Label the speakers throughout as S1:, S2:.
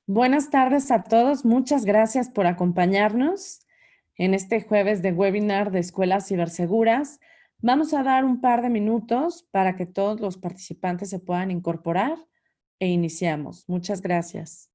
S1: Buenas tardes a todos. Muchas gracias por acompañarnos en este jueves de webinar de Escuelas Ciberseguras. Vamos a dar un par de minutos para que todos los participantes se puedan incorporar e iniciamos. Muchas gracias.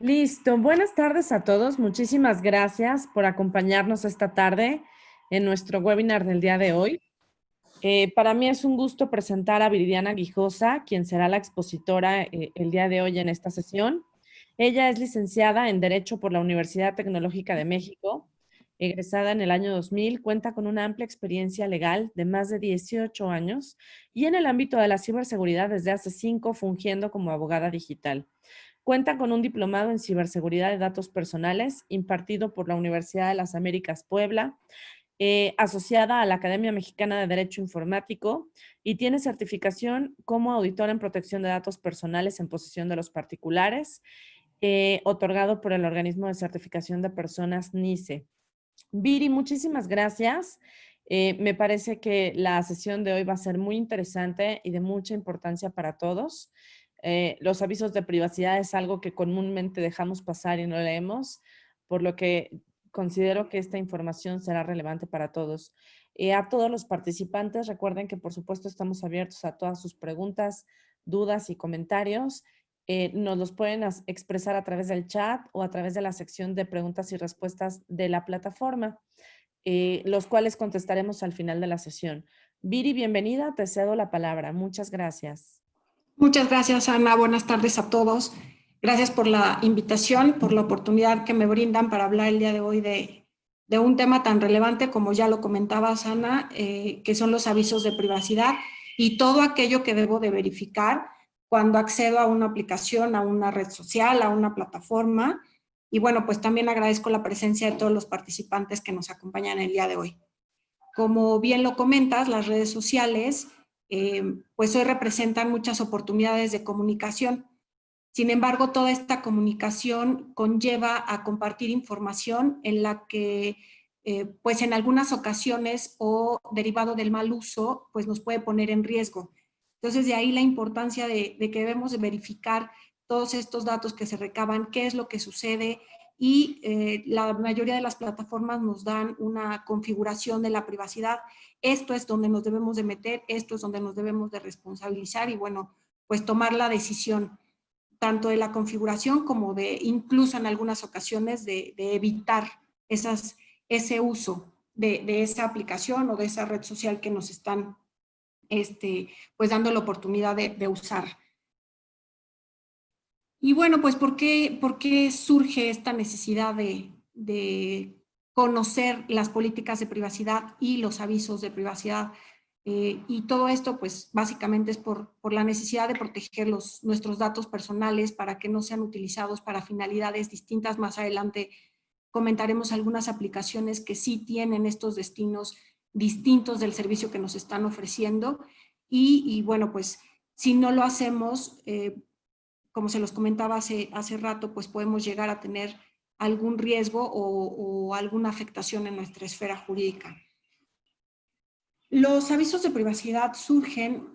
S1: Listo. Buenas tardes a todos. Muchísimas gracias por acompañarnos esta tarde en nuestro webinar del día de hoy. Para mí es un gusto presentar a Viridiana Guijosa, quien será la expositora el día de hoy en esta sesión. Ella es licenciada en Derecho por la Universidad Tecnológica de México, egresada en el año 2000, cuenta con una amplia experiencia legal de más de 18 años y en el ámbito de la ciberseguridad desde hace 5 fungiendo como abogada digital. Cuenta con un diplomado en ciberseguridad de datos personales impartido por la Universidad de las Américas Puebla, asociada a la Academia Mexicana de Derecho Informático y tiene certificación como auditora en protección de datos personales en posesión de los particulares, otorgado por el organismo de certificación de personas NICE. Viri, muchísimas gracias. Me parece que la sesión de hoy va a ser muy interesante y de mucha importancia para todos. Los avisos de privacidad es algo que comúnmente dejamos pasar y no leemos, por lo que considero que esta información será relevante para todos. A todos los participantes, recuerden que por supuesto estamos abiertos a todas sus preguntas, dudas y comentarios. Nos los pueden expresar a través del chat o a través de la sección de preguntas y respuestas de la plataforma, los cuales contestaremos al final de la sesión. Viri, bienvenida, te cedo la palabra. Muchas gracias.
S2: Muchas gracias, Ana. Buenas tardes a todos. Gracias por la invitación, por la oportunidad que me brindan para hablar el día de hoy de un tema tan relevante como ya lo comentabas, Ana, que son los avisos de privacidad y todo aquello que debo de verificar cuando accedo a una aplicación, a una red social, a una plataforma. Y bueno, pues también agradezco la presencia de todos los participantes que nos acompañan el día de hoy. Como bien lo comentas, las redes sociales pues hoy representan muchas oportunidades de comunicación. Sin embargo, toda esta comunicación conlleva a compartir información en la que pues en algunas ocasiones o derivado del mal uso pues nos puede poner en riesgo. Entonces de ahí la importancia de que debemos de verificar todos estos datos que se recaban, qué es lo que sucede, y la mayoría de las plataformas nos dan una configuración de la privacidad. Esto es donde nos debemos de meter, esto es donde nos debemos de responsabilizar y bueno, pues tomar la decisión tanto de la configuración como de incluso en algunas ocasiones de evitar ese uso de esa aplicación o de esa red social que nos están pues dando la oportunidad de usar. Y bueno, pues ¿por qué surge esta necesidad de conocer las políticas de privacidad y los avisos de privacidad? Y todo esto, pues básicamente es por la necesidad de proteger nuestros datos personales para que no sean utilizados para finalidades distintas. Más adelante comentaremos algunas aplicaciones que sí tienen estos destinos distintos del servicio que nos están ofreciendo. Y bueno, pues si no lo hacemos, como se los comentaba hace rato, pues podemos llegar a tener algún riesgo o alguna afectación en nuestra esfera jurídica. Los avisos de privacidad surgen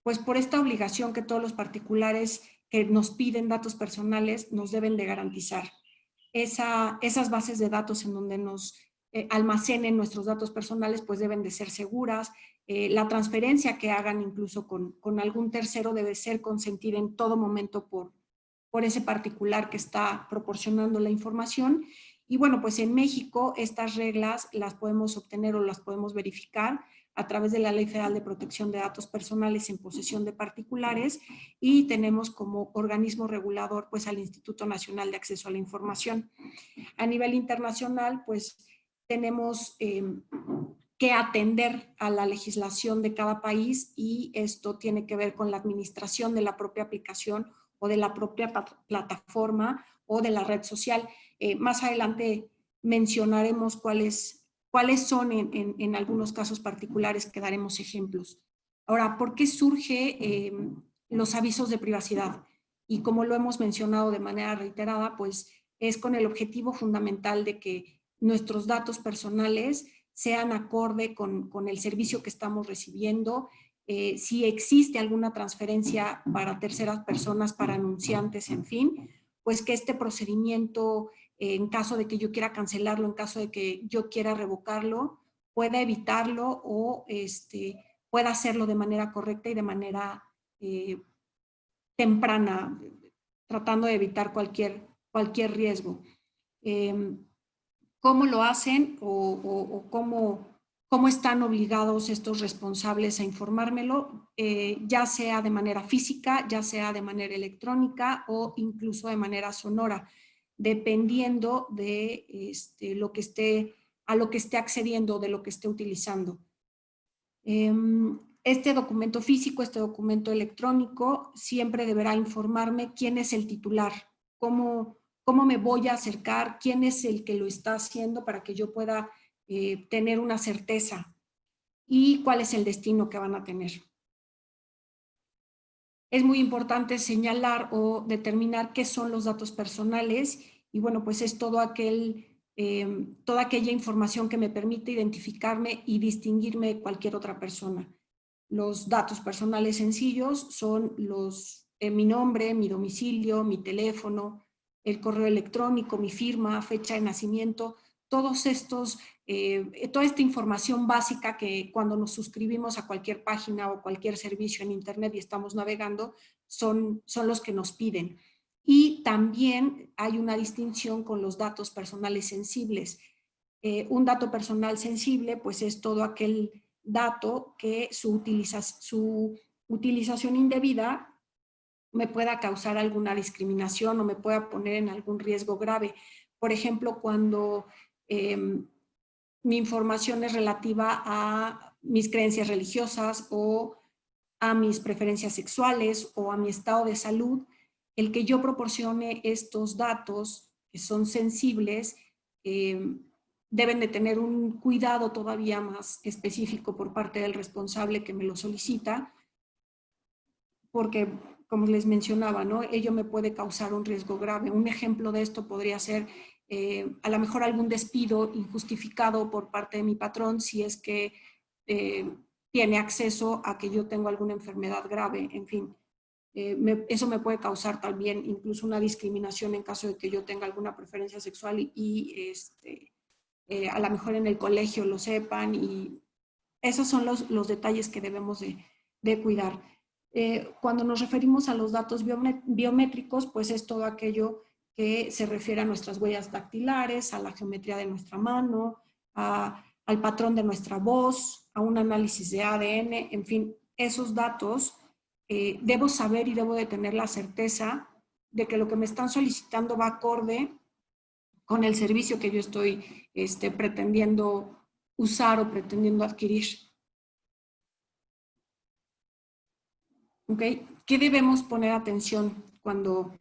S2: pues por esta obligación que todos los particulares que nos piden datos personales nos deben de garantizar. Esas bases de datos en donde nos almacenen nuestros datos personales pues deben de ser seguras. La transferencia que hagan incluso con algún tercero debe ser consentida en todo momento por ese particular que está proporcionando la información. Y bueno, pues en México estas reglas las podemos obtener o las podemos verificar a través de la Ley Federal de Protección de Datos Personales en posesión de particulares, y tenemos como organismo regulador pues al Instituto Nacional de Acceso a la Información. A nivel internacional, pues tenemos que atender a la legislación de cada país, y esto tiene que ver con la administración de la propia aplicación o de la propia plataforma o de la red social. Más adelante mencionaremos cuáles son en algunos casos particulares que daremos ejemplos. Ahora, ¿por qué surge los avisos de privacidad? Y como lo hemos mencionado de manera reiterada, pues es con el objetivo fundamental de que nuestros datos personales sean acorde con el servicio que estamos recibiendo. Si existe alguna transferencia para terceras personas, para anunciantes, en fin, pues que este procedimiento, en caso de que yo quiera cancelarlo, en caso de que yo quiera revocarlo, pueda evitarlo o pueda hacerlo de manera correcta y de manera temprana, tratando de evitar cualquier riesgo. ¿Cómo lo hacen o cómo están obligados estos responsables a informármelo? Ya sea de manera física, ya sea de manera electrónica o incluso de manera sonora, dependiendo de a lo que esté accediendo, de lo que esté utilizando. Este documento físico, este documento electrónico, siempre deberá informarme quién es el titular, cómo me voy a acercar, quién es el que lo está haciendo para que yo pueda tener una certeza, y cuál es el destino que van a tener. Es muy importante señalar o determinar qué son los datos personales, y bueno, pues es toda aquella información que me permite identificarme y distinguirme de cualquier otra persona. Los datos personales sencillos son mi nombre, mi domicilio, mi teléfono, el correo electrónico, mi firma, fecha de nacimiento, todos estos, toda esta información básica que cuando nos suscribimos a cualquier página o cualquier servicio en internet y estamos navegando, son los que nos piden. Y también hay una distinción con los datos personales sensibles. Un dato personal sensible pues es todo aquel dato que su utilización indebida me pueda causar alguna discriminación o me pueda poner en algún riesgo grave. Por ejemplo, cuando mi información es relativa a mis creencias religiosas o a mis preferencias sexuales o a mi estado de salud, el que yo proporcione estos datos que son sensibles deben de tener un cuidado todavía más específico por parte del responsable que me lo solicita, porque, como les mencionaba, ¿no? Ello me puede causar un riesgo grave. Un ejemplo de esto podría ser a lo mejor algún despido injustificado por parte de mi patrón si es que tiene acceso a que yo tengo alguna enfermedad grave, en fin. Eso me puede causar también incluso una discriminación en caso de que yo tenga alguna preferencia sexual y a lo mejor en el colegio lo sepan, y esos son los detalles que debemos de cuidar. Cuando nos referimos a los datos biométricos, pues es todo aquello que se refiere a nuestras huellas dactilares, a la geometría de nuestra mano, al patrón de nuestra voz, a un análisis de ADN, en fin, esos datos debo saber y debo de tener la certeza de que lo que me están solicitando va acorde con el servicio que yo estoy pretendiendo usar o pretendiendo adquirir. ¿Okay? ¿Qué debemos poner atención cuando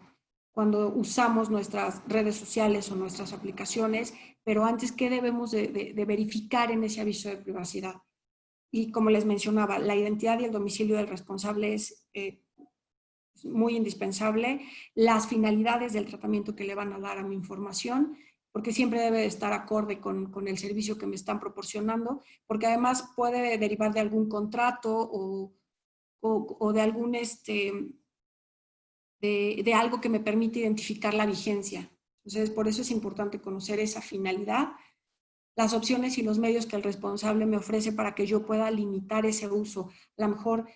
S2: usamos nuestras redes sociales o nuestras aplicaciones? Pero antes, ¿qué debemos de verificar en ese aviso de privacidad? Y como les mencionaba, la identidad y el domicilio del responsable es muy indispensable. Las finalidades del tratamiento que le van a dar a mi información, porque siempre debe estar acorde con el servicio que me están proporcionando, porque además puede derivar de algún contrato o de algún de algo que me permite identificar la vigencia. Entonces, por eso es importante conocer esa finalidad, las opciones y los medios que el responsable me ofrece para que yo pueda limitar ese uso. A lo mejor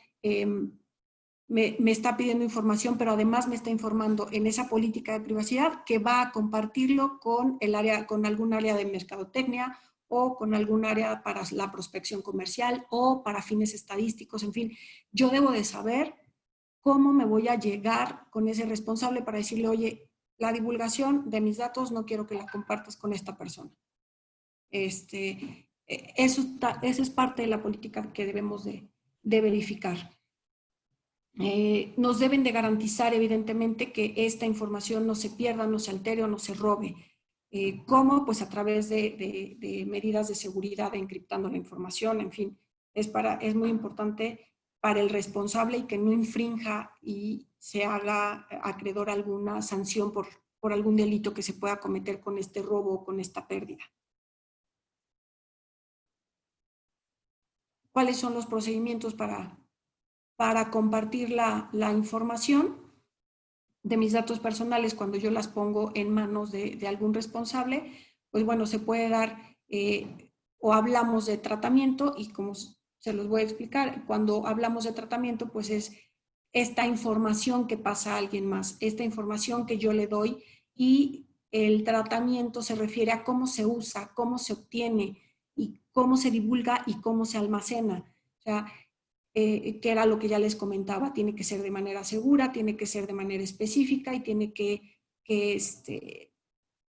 S2: me está pidiendo información, pero además me está informando en esa política de privacidad que va a compartirlo con algún área de mercadotecnia o con algún área para la prospección comercial o para fines estadísticos. En fin, yo debo de saber cómo me voy a llegar con ese responsable para decirle, oye, la divulgación de mis datos no quiero que la compartas con esta persona. Eso es parte de la política que debemos de verificar. Nos deben de garantizar, evidentemente, que esta información no se pierda, no se altere o no se robe. ¿Cómo? Pues a través de medidas de seguridad, encriptando la información, en fin, es muy importante para el responsable y que no infrinja y se haga acreedor a alguna sanción por algún delito que se pueda cometer con este robo o con esta pérdida. ¿Cuáles son los procedimientos para compartir la información de mis datos personales cuando yo las pongo en manos de algún responsable? Pues bueno, se puede dar o hablamos de tratamiento, y como se los voy a explicar, cuando hablamos de tratamiento, pues es esta información que pasa a alguien más, esta información que yo le doy, y el tratamiento se refiere a cómo se usa, cómo se obtiene y cómo se divulga y cómo se almacena. O sea, que era lo que ya les comentaba, tiene que ser de manera segura, tiene que ser de manera específica y tiene que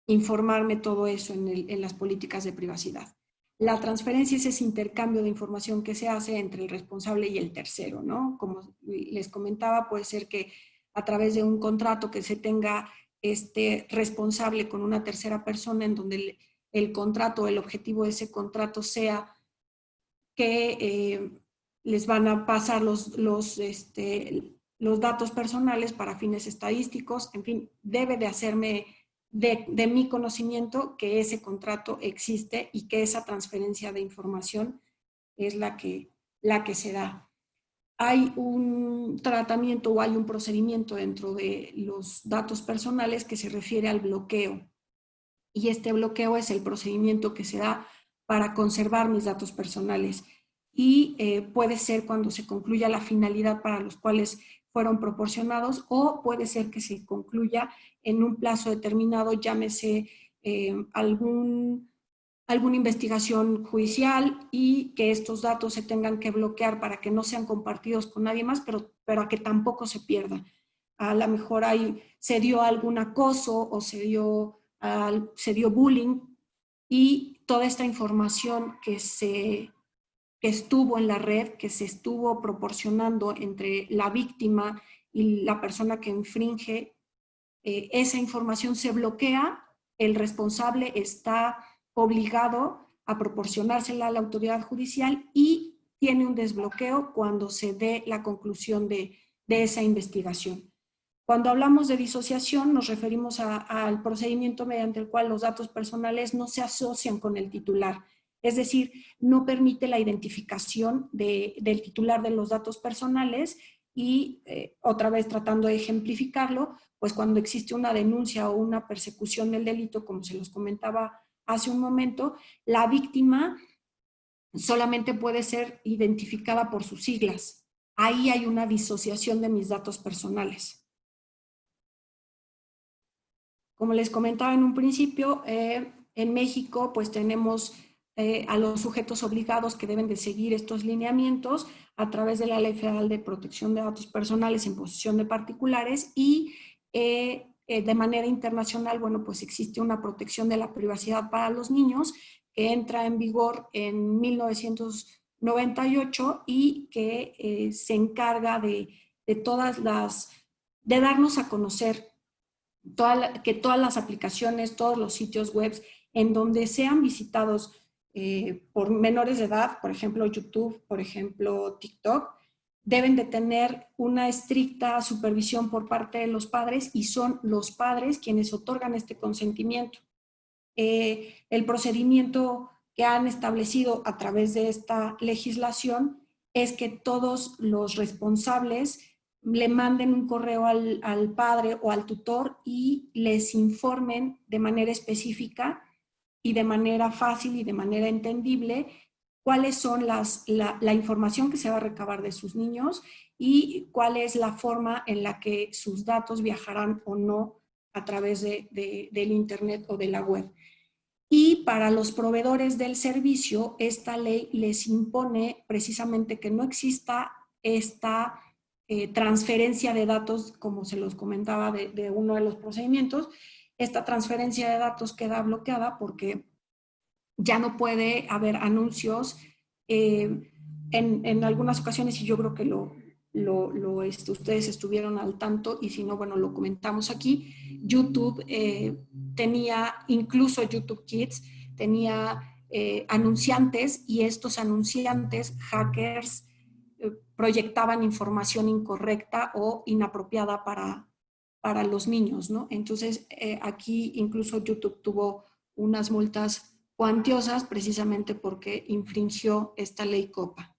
S2: informarme todo eso en las políticas de privacidad. La transferencia es ese intercambio de información que se hace entre el responsable y el tercero, ¿no? Como les comentaba, puede ser que a través de un contrato que se tenga responsable con una tercera persona, en donde el contrato, el objetivo de ese contrato sea que les van a pasar los datos personales para fines estadísticos. En fin, debe de hacerme de mi conocimiento que ese contrato existe y que esa transferencia de información es la que se da. Hay un tratamiento o hay un procedimiento dentro de los datos personales que se refiere al bloqueo. Y este bloqueo es el procedimiento que se da para conservar mis datos personales. Y puede ser cuando se concluya la finalidad para los cuales fueron proporcionados, o puede ser que se concluya en un plazo determinado, llámese algún alguna investigación judicial y que estos datos se tengan que bloquear para que no sean compartidos con nadie más, pero a que tampoco se pierda. A lo mejor ahí se dio algún acoso o se dio bullying y toda esta información que estuvo en la red, que se estuvo proporcionando entre la víctima y la persona que infringe, esa información se bloquea, el responsable está obligado a proporcionársela a la autoridad judicial y tiene un desbloqueo cuando se dé la conclusión de esa investigación. Cuando hablamos de disociación, nos referimos al procedimiento mediante el cual los datos personales no se asocian con el titular. Es decir, no permite la identificación del titular de los datos personales y, otra vez tratando de ejemplificarlo, pues cuando existe una denuncia o una persecución del delito, como se los comentaba hace un momento, la víctima solamente puede ser identificada por sus siglas. Ahí hay una disociación de mis datos personales. Como les comentaba en un principio, en México pues tenemos a los sujetos obligados que deben de seguir estos lineamientos a través de la Ley Federal de Protección de Datos Personales en posesión de particulares y de manera internacional, bueno, pues existe una protección de la privacidad para los niños que entra en vigor en 1998 y que se encarga de darnos a conocer que todas las aplicaciones, todos los sitios web en donde sean visitados por menores de edad, por ejemplo YouTube, por ejemplo TikTok, deben de tener una estricta supervisión por parte de los padres y son los padres quienes otorgan este consentimiento. El procedimiento que han establecido a través de esta legislación es que todos los responsables le manden un correo al padre o al tutor y les informen de manera específica y de manera fácil y de manera entendible cuáles son la información que se va a recabar de sus niños y cuál es la forma en la que sus datos viajarán o no a través del internet o de la web. Y para los proveedores del servicio, esta ley les impone precisamente que no exista esta transferencia de datos, como se los comentaba de uno de los procedimientos. Esta transferencia de datos queda bloqueada porque ya no puede haber anuncios en algunas ocasiones, y yo creo que ustedes estuvieron al tanto, y si no, bueno, lo comentamos aquí. YouTube tenía, incluso YouTube Kids, tenía anunciantes y estos anunciantes, hackers, proyectaban información incorrecta o inapropiada para los niños, ¿no? Entonces, aquí incluso YouTube tuvo unas multas cuantiosas precisamente porque infringió esta ley COPPA.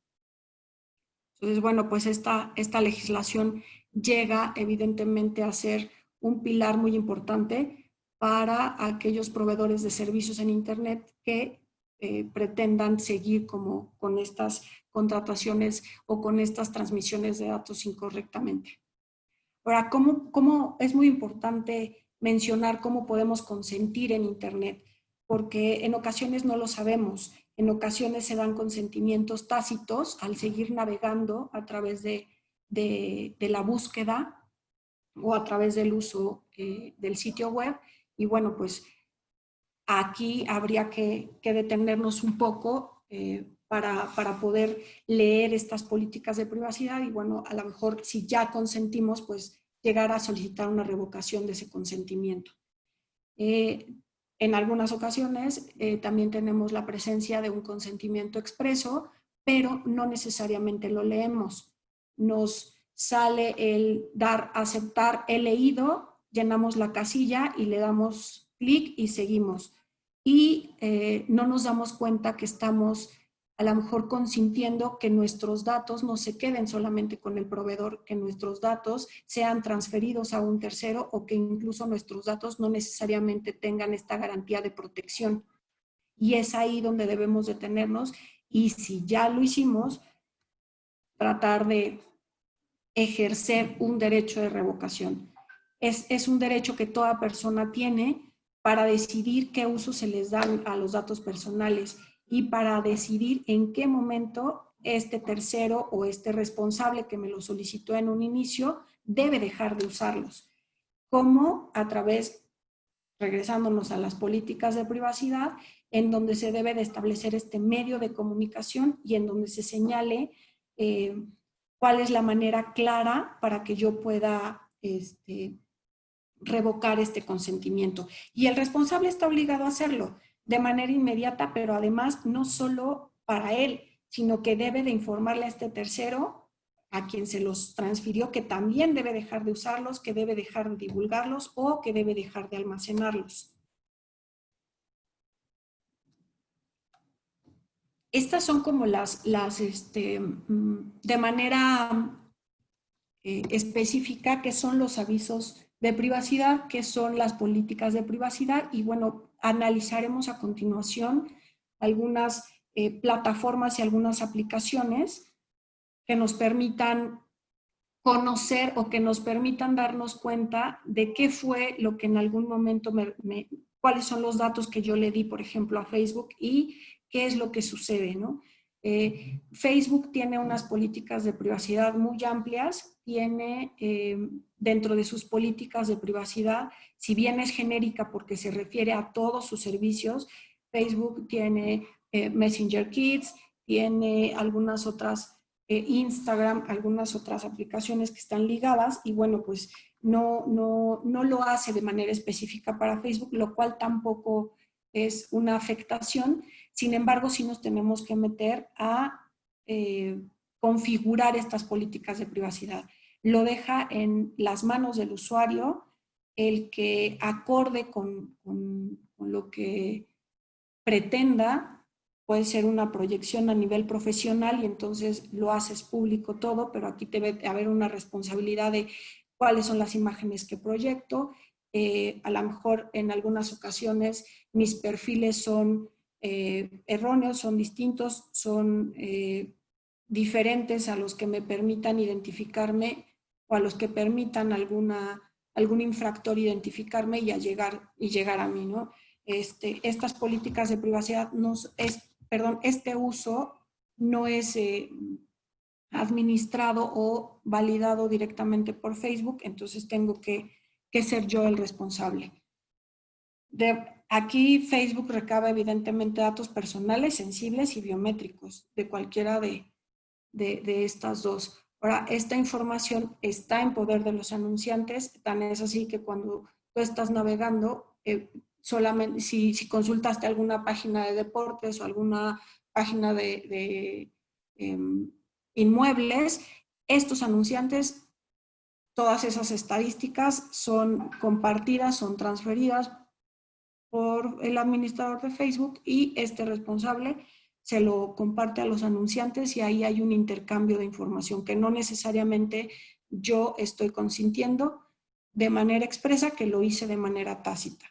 S2: Entonces, bueno, pues esta legislación llega evidentemente a ser un pilar muy importante para aquellos proveedores de servicios en Internet que pretendan seguir con estas contrataciones o con estas transmisiones de datos incorrectamente. Ahora, ¿cómo es muy importante mencionar cómo podemos consentir en Internet? Porque en ocasiones no lo sabemos. En ocasiones se dan consentimientos tácitos al seguir navegando a través de la búsqueda o a través del uso del sitio web. Y bueno, pues aquí habría que detenernos un poco para poder leer estas políticas de privacidad y bueno, a lo mejor si ya consentimos, pues llegar a solicitar una revocación de ese consentimiento. En algunas ocasiones también tenemos la presencia de un consentimiento expreso, pero no necesariamente lo leemos. Nos sale el dar, aceptar, he leído, llenamos la casilla y le damos clic y seguimos. Y no nos damos cuenta que estamos a lo mejor consintiendo que nuestros datos no se queden solamente con el proveedor, que nuestros datos sean transferidos a un tercero o que incluso nuestros datos no necesariamente tengan esta garantía de protección. Y es ahí donde debemos detenernos y si ya lo hicimos, tratar de ejercer un derecho de revocación. Es un derecho que toda persona tiene para decidir qué uso se les dan a los datos personales y para decidir en qué momento este tercero o este responsable que me lo solicitó en un inicio debe dejar de usarlos. Como a través, regresándonos a las políticas de privacidad, en donde se debe de establecer este medio de comunicación y en donde se señale cuál es la manera clara para que yo pueda revocar este consentimiento. Y el responsable está obligado a hacerlo de manera inmediata, pero además no solo para él, sino que debe de informarle a este tercero, a quien se los transfirió, que también debe dejar de usarlos, que debe dejar de divulgarlos o que debe dejar de almacenarlos. Estas son como de manera específica, que son los avisos de privacidad, que son las políticas de privacidad, y bueno, analizaremos a continuación algunas plataformas y algunas aplicaciones que nos permitan conocer o que nos permitan darnos cuenta de qué fue lo que en algún momento cuáles son los datos que yo le di, por ejemplo, a Facebook y qué es lo que sucede, ¿no? Facebook tiene unas políticas de privacidad muy amplias, tiene dentro de sus políticas de privacidad, si bien es genérica porque se refiere a todos sus servicios, Facebook tiene Messenger Kids, tiene algunas otras, Instagram, algunas otras aplicaciones que están ligadas y bueno, pues no lo hace de manera específica para Facebook, lo cual tampoco es una afectación. Sin embargo, sí nos tenemos que meter a configurar estas políticas de privacidad. Lo deja en las manos del usuario el que acorde con lo que pretenda. Puede ser una proyección a nivel profesional y entonces lo haces público todo, pero aquí debe haber una responsabilidad de cuáles son las imágenes que proyecto. A lo mejor en algunas ocasiones mis perfiles son erróneos, son distintos, son diferentes a los que me permitan identificarme o a los que permitan algún infractor identificarme y llegar a mí, ¿no? Estas políticas de privacidad este uso no es administrado o validado directamente por Facebook, entonces tengo que ser yo el responsable. Aquí Facebook recaba evidentemente datos personales, sensibles y biométricos de cualquiera de estas dos. Ahora, esta información está en poder de los anunciantes, tan es así que cuando tú estás navegando, solamente si consultaste alguna página de deportes o alguna página de inmuebles, estos anunciantes, todas esas estadísticas son compartidas, son transferidas por el administrador de Facebook y este responsable se lo comparte a los anunciantes y ahí hay un intercambio de información que no necesariamente yo estoy consintiendo de manera expresa, que lo hice de manera tácita.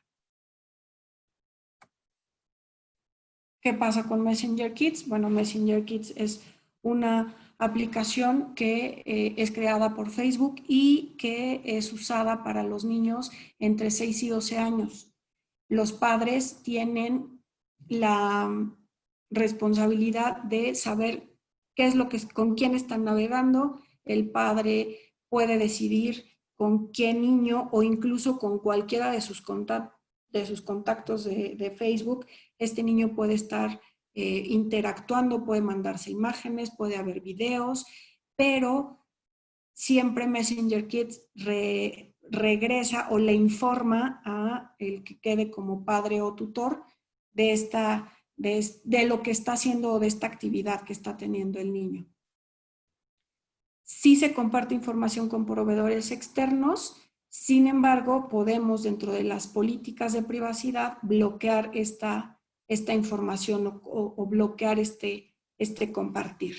S2: ¿Qué pasa con Messenger Kids? Bueno, Messenger Kids es una aplicación que es creada por Facebook y que es usada para los niños entre 6 y 12 años. Los padres tienen la responsabilidad de saber qué es con quién están navegando. El padre puede decidir con qué niño o incluso con cualquiera de sus contactos de Facebook este niño puede estar interactuando, puede mandarse imágenes, puede haber videos, pero siempre Messenger Kids regresa o le informa a el que quede como padre o tutor de lo que está haciendo o de esta actividad que está teniendo el niño. Sí se comparte información con proveedores externos, sin embargo, podemos dentro de las políticas de privacidad bloquear esta información o bloquear este compartir.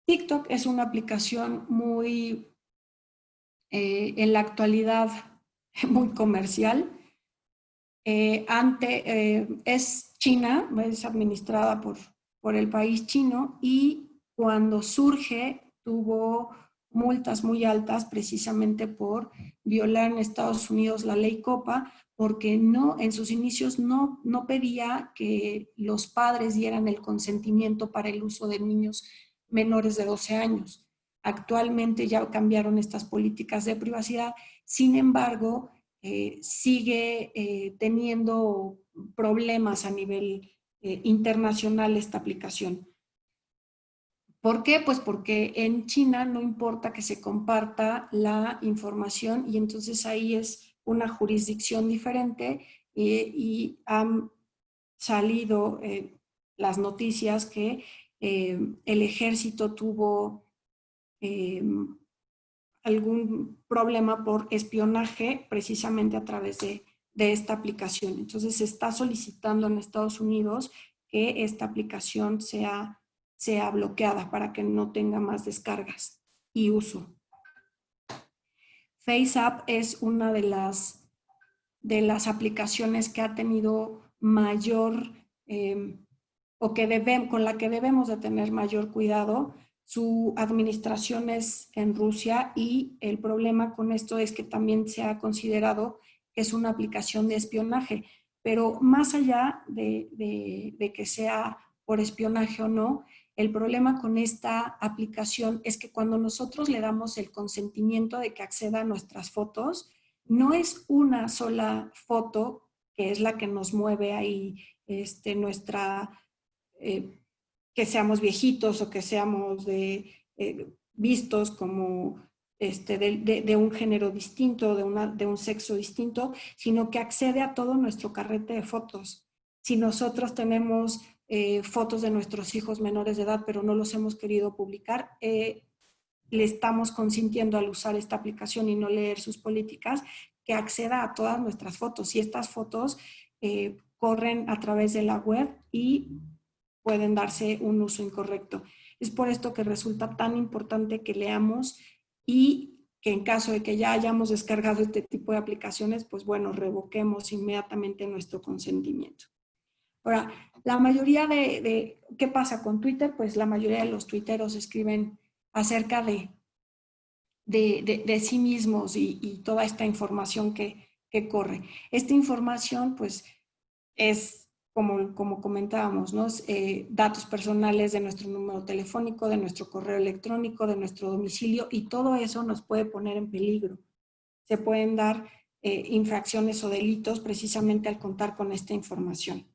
S2: TikTok es una aplicación muy, en la actualidad, muy comercial. Es China, es administrada por el país chino y cuando surge tuvo multas muy altas precisamente por violar en Estados Unidos la ley Copa, porque no, en sus inicios no pedía que los padres dieran el consentimiento para el uso de niños menores de 12 años. Actualmente ya cambiaron estas políticas de privacidad, sin embargo, sigue teniendo problemas a nivel internacional esta aplicación. ¿Por qué? Pues porque en China no importa que se comparta la información y entonces ahí es una jurisdicción diferente y han salido las noticias que el ejército tuvo algún problema por espionaje precisamente a través de esta aplicación. Entonces se está solicitando en Estados Unidos que esta aplicación sea bloqueada para que no tenga más descargas y uso. FaceApp es una de las aplicaciones que ha tenido mayor o con la que debemos de tener mayor cuidado. Su administración es en Rusia y el problema con esto es que también se ha considerado que es una aplicación de espionaje, pero más allá de que sea por espionaje o no, el problema con esta aplicación es que cuando nosotros le damos el consentimiento de que acceda a nuestras fotos, no es una sola foto que es la que nos mueve ahí nuestra... que seamos viejitos o que seamos vistos como de un género distinto, de un sexo distinto, sino que accede a todo nuestro carrete de fotos. Si nosotros tenemos fotos de nuestros hijos menores de edad, pero no los hemos querido publicar, le estamos consintiendo al usar esta aplicación y no leer sus políticas, que acceda a todas nuestras fotos. Y estas fotos corren a través de la web y pueden darse un uso incorrecto. Es por esto que resulta tan importante que leamos y que en caso de que ya hayamos descargado este tipo de aplicaciones, pues bueno, revoquemos inmediatamente nuestro consentimiento. Ahora, la mayoría ¿qué pasa con Twitter? Pues la mayoría de los tuiteros escriben acerca de sí mismos y toda esta información que corre. Esta información, pues, es como comentábamos, ¿no? Datos personales de nuestro número telefónico, de nuestro correo electrónico, de nuestro domicilio, y todo eso nos puede poner en peligro. Se pueden dar infracciones o delitos precisamente al contar con esta información.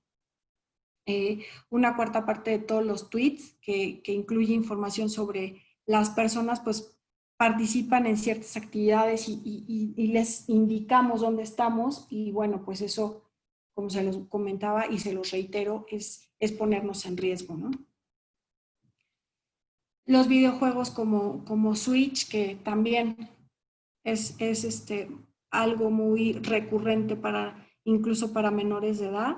S2: Una cuarta parte de todos los tweets que incluye información sobre las personas, pues participan en ciertas actividades y les indicamos dónde estamos y bueno, pues eso, como se los comentaba y se los reitero, es ponernos en riesgo, ¿no? Los videojuegos como Switch, que también es algo muy recurrente incluso para menores de edad,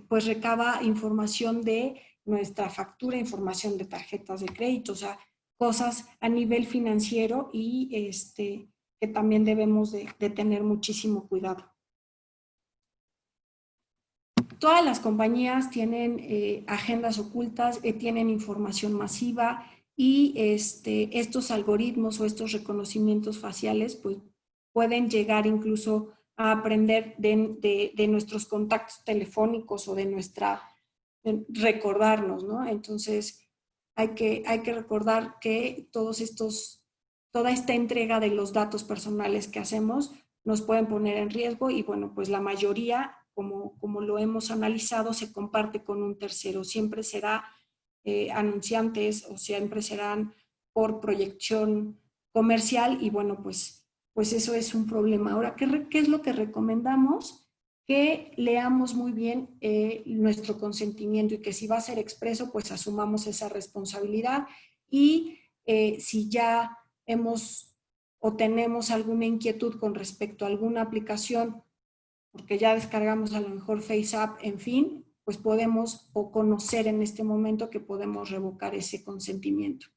S2: pues recaba información de nuestra factura, información de tarjetas de crédito, o sea, cosas a nivel financiero y que también debemos de tener muchísimo cuidado. Todas las compañías tienen agendas ocultas, tienen información masiva y estos algoritmos o estos reconocimientos faciales pues, pueden llegar incluso a aprender de nuestros contactos telefónicos o de recordarnos, ¿no? Entonces, hay que recordar que toda esta entrega de los datos personales que hacemos nos pueden poner en riesgo y, bueno, pues la mayoría, como lo hemos analizado, se comparte con un tercero. Siempre será anunciantes o siempre serán por proyección comercial y, bueno, pues eso es un problema. Ahora, ¿qué es lo que recomendamos? Que leamos muy bien nuestro consentimiento y que si va a ser expreso, pues asumamos esa responsabilidad y si ya hemos o tenemos alguna inquietud con respecto a alguna aplicación, porque ya descargamos a lo mejor FaceApp, en fin, pues podemos o conocer en este momento que podemos revocar ese consentimiento.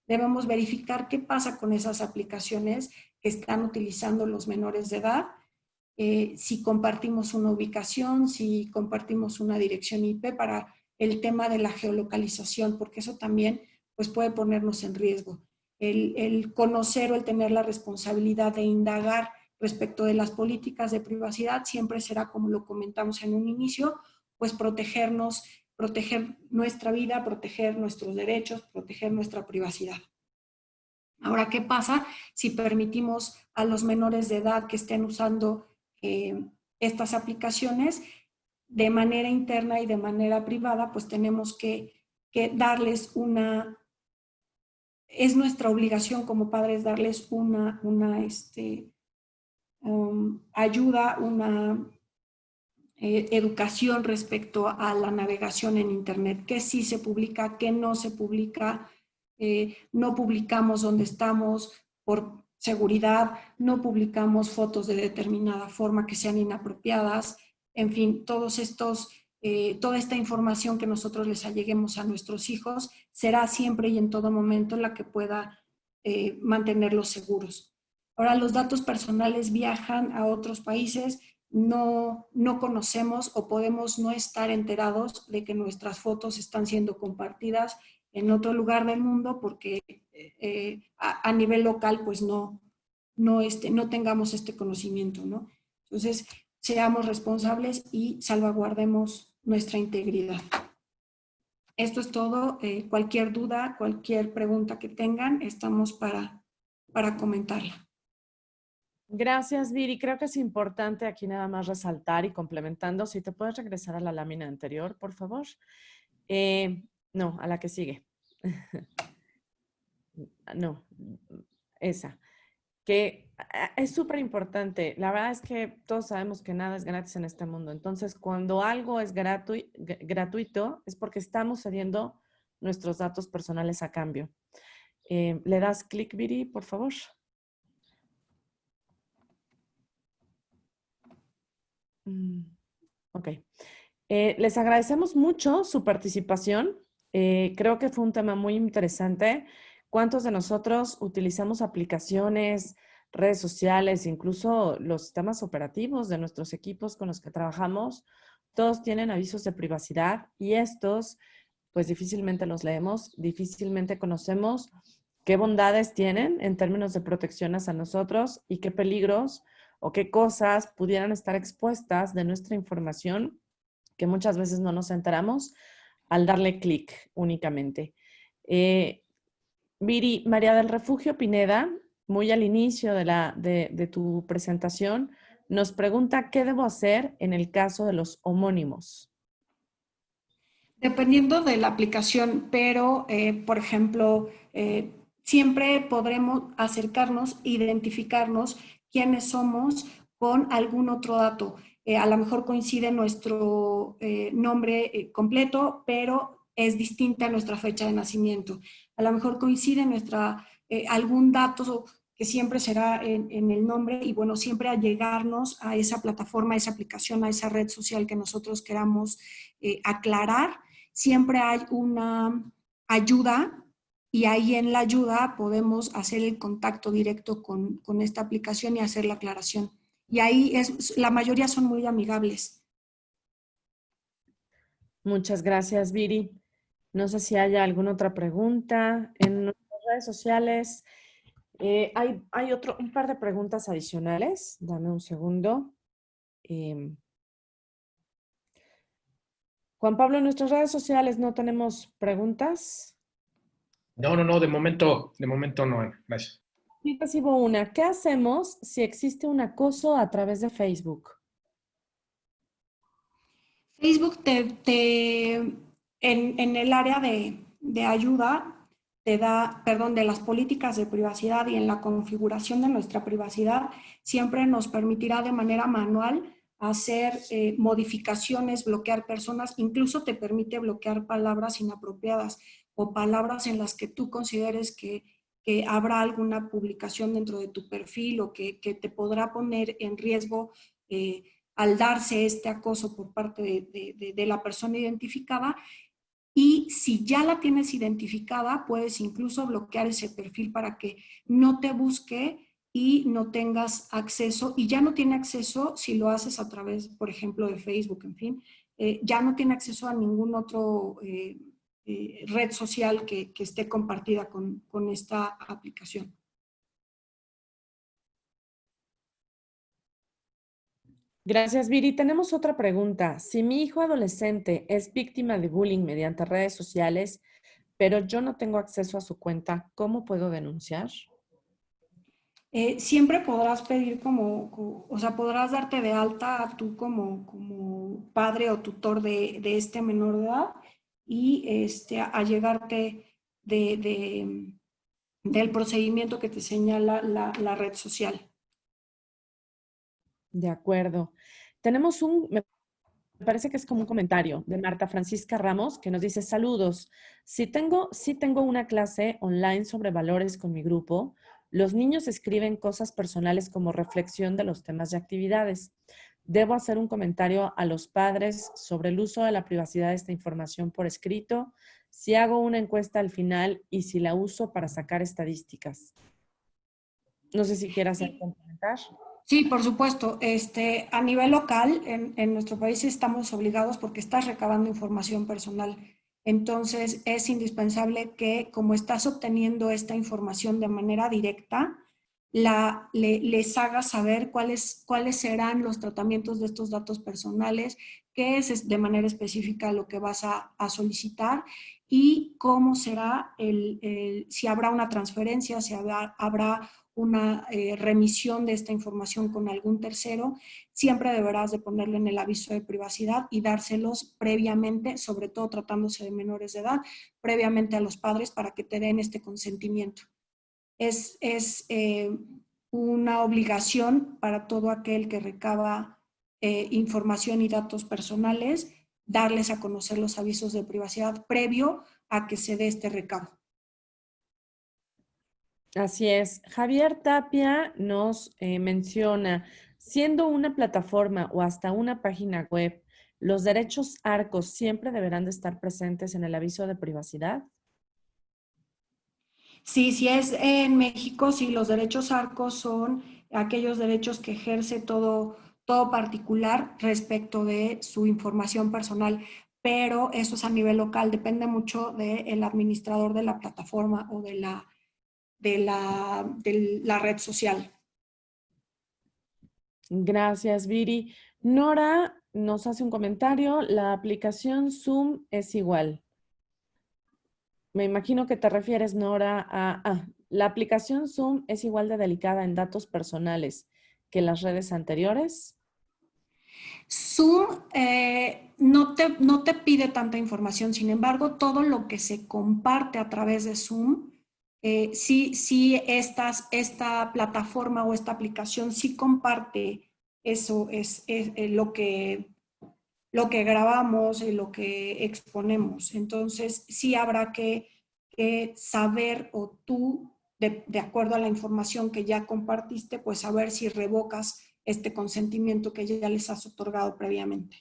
S2: Debemos verificar qué pasa con esas aplicaciones que están utilizando los menores de edad, si compartimos una ubicación, si compartimos una dirección IP para el tema de la geolocalización, porque eso también pues, puede ponernos en riesgo. el conocer o el tener la responsabilidad de indagar respecto de las políticas de privacidad siempre será, como lo comentamos en un inicio, pues protegernos, proteger nuestra vida, proteger nuestros derechos, proteger nuestra privacidad. Ahora, ¿qué pasa si permitimos a los menores de edad que estén usando estas aplicaciones de manera interna y de manera privada? Pues tenemos que darles es nuestra obligación como padres darles una ayuda, una educación respecto a la navegación en Internet, qué sí se publica, qué no se publica. No publicamos dónde estamos por seguridad, no publicamos fotos de determinada forma que sean inapropiadas, en fin, toda esta información que nosotros les alleguemos a nuestros hijos será siempre y en todo momento la que pueda mantenerlos seguros. Ahora, los datos personales viajan a otros países, no conocemos o podemos no estar enterados de que nuestras fotos están siendo compartidas en otro lugar del mundo porque a nivel local pues no tengamos este conocimiento, ¿no? Entonces, seamos responsables y salvaguardemos nuestra integridad. Esto es todo. Cualquier duda, cualquier pregunta que tengan, estamos para comentarla.
S1: Gracias, Viri. Creo que es importante aquí nada más resaltar y complementando. Si te puedes regresar a la lámina anterior, por favor. No, a la que sigue. No, esa. Que es súper importante. La verdad es que todos sabemos que nada es gratis en este mundo. Entonces, cuando algo es gratuito, es porque estamos cediendo nuestros datos personales a cambio. ¿Le das clic, Viri, por favor? Ok. Les agradecemos mucho su participación. Creo que fue un tema muy interesante. ¿Cuántos de nosotros utilizamos aplicaciones, redes sociales, incluso los sistemas operativos de nuestros equipos con los que trabajamos? Todos tienen avisos de privacidad y estos, pues difícilmente los leemos, difícilmente conocemos qué bondades tienen en términos de protección hacia nosotros y qué peligros o qué cosas pudieran estar expuestas de nuestra información que muchas veces no nos enteramos al darle clic únicamente. Viri, María del Refugio Pineda, muy al inicio de tu presentación, nos pregunta qué debo hacer en el caso de los homónimos.
S2: Dependiendo de la aplicación, pero, por ejemplo, siempre podremos acercarnos, identificarnos quiénes somos con algún otro dato. A lo mejor coincide nuestro nombre completo, pero es distinta a nuestra fecha de nacimiento. A lo mejor coincide algún dato que siempre será en el nombre y bueno, siempre allegarnos a esa plataforma, a esa aplicación, a esa red social que nosotros queramos aclarar. Siempre hay una ayuda y ahí en la ayuda podemos hacer el contacto directo con esta aplicación y hacer la aclaración. Y ahí la mayoría son muy amigables.
S1: Muchas gracias, Viri. No sé si haya alguna otra pregunta en nuestras redes sociales. Hay un par de preguntas adicionales. Dame un segundo. Juan Pablo, en nuestras redes sociales no tenemos preguntas.
S3: No, de momento no, Ana. Gracias.
S1: Sí, recibo una. ¿Qué hacemos si existe un acoso a través de Facebook?
S2: Facebook en el área de ayuda te da, perdón, de las políticas de privacidad y en la configuración de nuestra privacidad, siempre nos permitirá de manera manual hacer modificaciones, bloquear personas, incluso te permite bloquear palabras inapropiadas o palabras en las que tú consideres que habrá alguna publicación dentro de tu perfil o que te podrá poner en riesgo al darse este acoso por parte de la persona identificada. Y si ya la tienes identificada, puedes incluso bloquear ese perfil para que no te busque y no tengas acceso. Y ya no tiene acceso si lo haces a través, por ejemplo, de Facebook, en fin. Ya no tiene acceso a ningún otro red social que esté compartida con esta aplicación.
S1: Gracias, Viri. Tenemos otra pregunta. Si mi hijo adolescente es víctima de bullying mediante redes sociales, pero yo no tengo acceso a su cuenta, ¿cómo puedo denunciar?
S2: Siempre podrás pedir o sea, podrás darte de alta tú como padre o tutor de este menor de edad y allegarte del procedimiento que te señala la red social.
S1: De acuerdo. Me parece que es como un comentario de Marta Francisca Ramos que nos dice, saludos, sí tengo una clase online sobre valores con mi grupo. Los niños escriben cosas personales como reflexión de los temas de actividades. ¿Debo hacer un comentario a los padres sobre el uso de la privacidad de esta información por escrito? Si hago una encuesta al final y si la uso para sacar estadísticas. No sé si quieras comentar.
S2: Sí, por supuesto. A nivel local, en nuestro país estamos obligados porque estás recabando información personal. Entonces, es indispensable que, como estás obteniendo esta información de manera directa, les hagas saber cuáles serán los tratamientos de estos datos personales, qué es de manera específica lo que vas a solicitar y cómo será si habrá una transferencia, si habrá una remisión de esta información con algún tercero, siempre deberás de ponerlo en el aviso de privacidad y dárselos previamente, sobre todo tratándose de menores de edad, previamente a los padres para que te den este consentimiento. Es una obligación para todo aquel que recaba información y datos personales, darles a conocer los avisos de privacidad previo a que se dé este recabo.
S1: Así es. Javier Tapia nos menciona, siendo una plataforma o hasta una página web, ¿los derechos ARCOS siempre deberán de estar presentes en el aviso de privacidad?
S2: Sí, si es en México, sí, los derechos ARCOS son aquellos derechos que ejerce todo particular respecto de su información personal, pero eso es a nivel local, depende mucho del administrador de la plataforma o de la red social.
S1: Gracias, Viri. Nora nos hace un comentario. La aplicación Zoom es igual. Me imagino que te refieres, Nora, la aplicación Zoom es igual de delicada en datos personales que las redes anteriores.
S2: Zoom no te pide tanta información, sin embargo, todo lo que se comparte a través de Zoom, sí esta plataforma o esta aplicación sí comparte eso, es lo que grabamos y lo que exponemos. Entonces, sí habrá que saber o tú, de acuerdo a la información que ya compartiste, pues saber si revocas este consentimiento que ya les has otorgado previamente.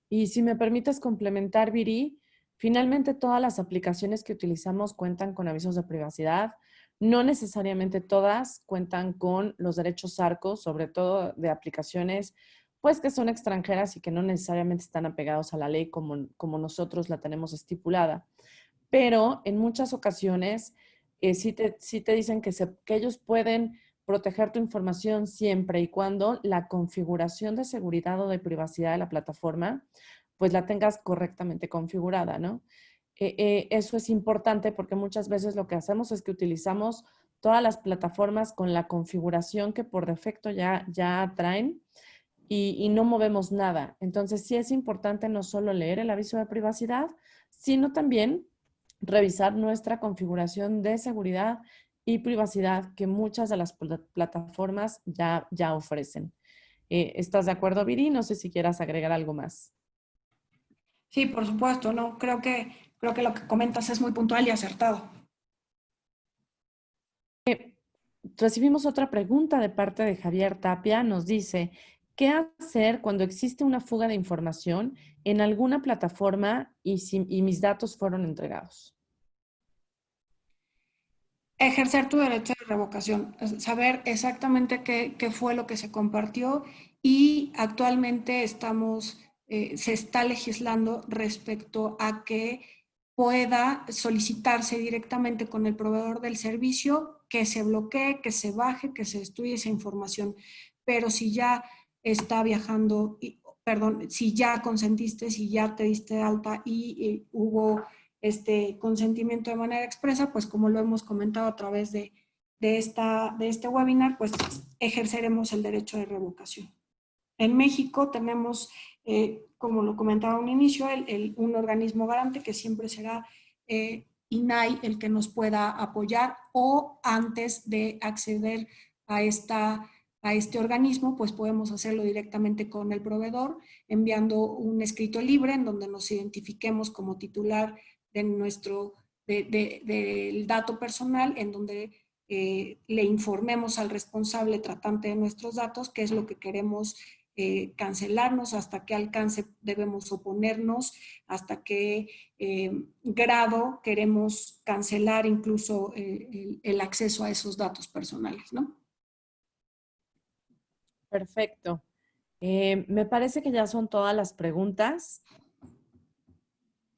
S1: Y si me permites complementar, Viri, finalmente todas las aplicaciones que utilizamos cuentan con avisos de privacidad. No necesariamente todas cuentan con los derechos ARCOS, sobre todo de aplicaciones pues que son extranjeras y que no necesariamente están apegados a la ley como nosotros la tenemos estipulada. Pero en muchas ocasiones sí te dicen que ellos pueden proteger tu información siempre y cuando la configuración de seguridad o de privacidad de la plataforma, pues la tengas correctamente configurada, ¿no? Eso es importante porque muchas veces lo que hacemos es que utilizamos todas las plataformas con la configuración que por defecto ya traen y no movemos nada. Entonces sí es importante no solo leer el aviso de privacidad, sino también revisar nuestra configuración de seguridad y privacidad que muchas de las plataformas ya ofrecen. ¿Estás de acuerdo, Viri? No sé si quieras agregar algo más.
S2: Sí, por supuesto, no, creo que lo que comentas es muy puntual y acertado.
S1: Recibimos otra pregunta de parte de Javier Tapia. Nos dice, ¿qué hacer cuando existe una fuga de información en alguna plataforma y mis datos fueron entregados?
S2: Ejercer tu derecho de revocación, saber exactamente qué fue lo que se compartió y actualmente se está legislando respecto a que pueda solicitarse directamente con el proveedor del servicio que se bloquee, que se baje, que se estudie esa información. Pero si ya está viajando, perdón, si ya consentiste, si ya te diste de alta y hubo este consentimiento de manera expresa, pues como lo hemos comentado a través de este webinar, pues ejerceremos el derecho de revocación. En México tenemos, como lo comentaba a un inicio, un organismo garante que siempre será INAI el que nos pueda apoyar, o antes de acceder a este organismo, pues podemos hacerlo directamente con el proveedor, enviando un escrito libre en donde nos identifiquemos como titular de del dato personal, en donde le informemos al responsable tratante de nuestros datos qué es lo que queremos cancelarnos, hasta qué alcance debemos oponernos, hasta qué grado queremos cancelar incluso el acceso a esos datos personales, ¿no?
S1: Perfecto. Me parece que ya son todas las preguntas.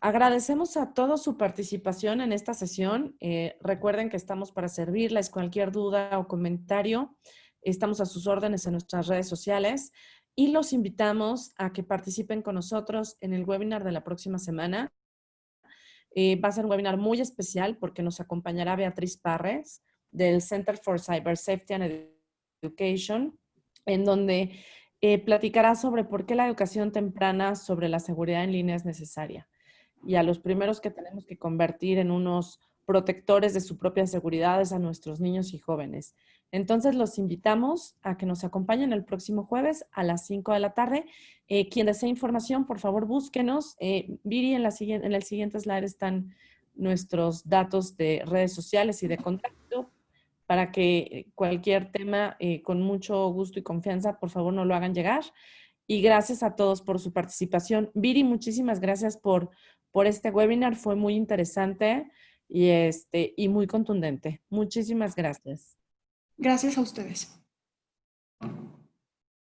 S1: Agradecemos a todos su participación en esta sesión. Recuerden que estamos para servirles. Cualquier duda o comentario, estamos a sus órdenes en nuestras redes sociales y los invitamos a que participen con nosotros en el webinar de la próxima semana. Va a ser un webinar muy especial porque nos acompañará Beatriz Parres del Center for Cyber Safety and Education, en donde platicará sobre por qué la educación temprana sobre la seguridad en línea es necesaria. Y a los primeros que tenemos que convertir en unos protectores de su propia seguridad es a nuestros niños y jóvenes. Entonces los invitamos a que nos acompañen el próximo jueves a las 5 de la tarde. Quien desee información, por favor, búsquenos. Viri, en el siguiente slide están nuestros datos de redes sociales y de contacto para que cualquier tema, con mucho gusto y confianza, por favor, nos lo hagan llegar. Y gracias a todos por su participación. Viri, muchísimas gracias por este webinar. Fue muy interesante y muy contundente. Muchísimas gracias.
S2: Gracias a ustedes.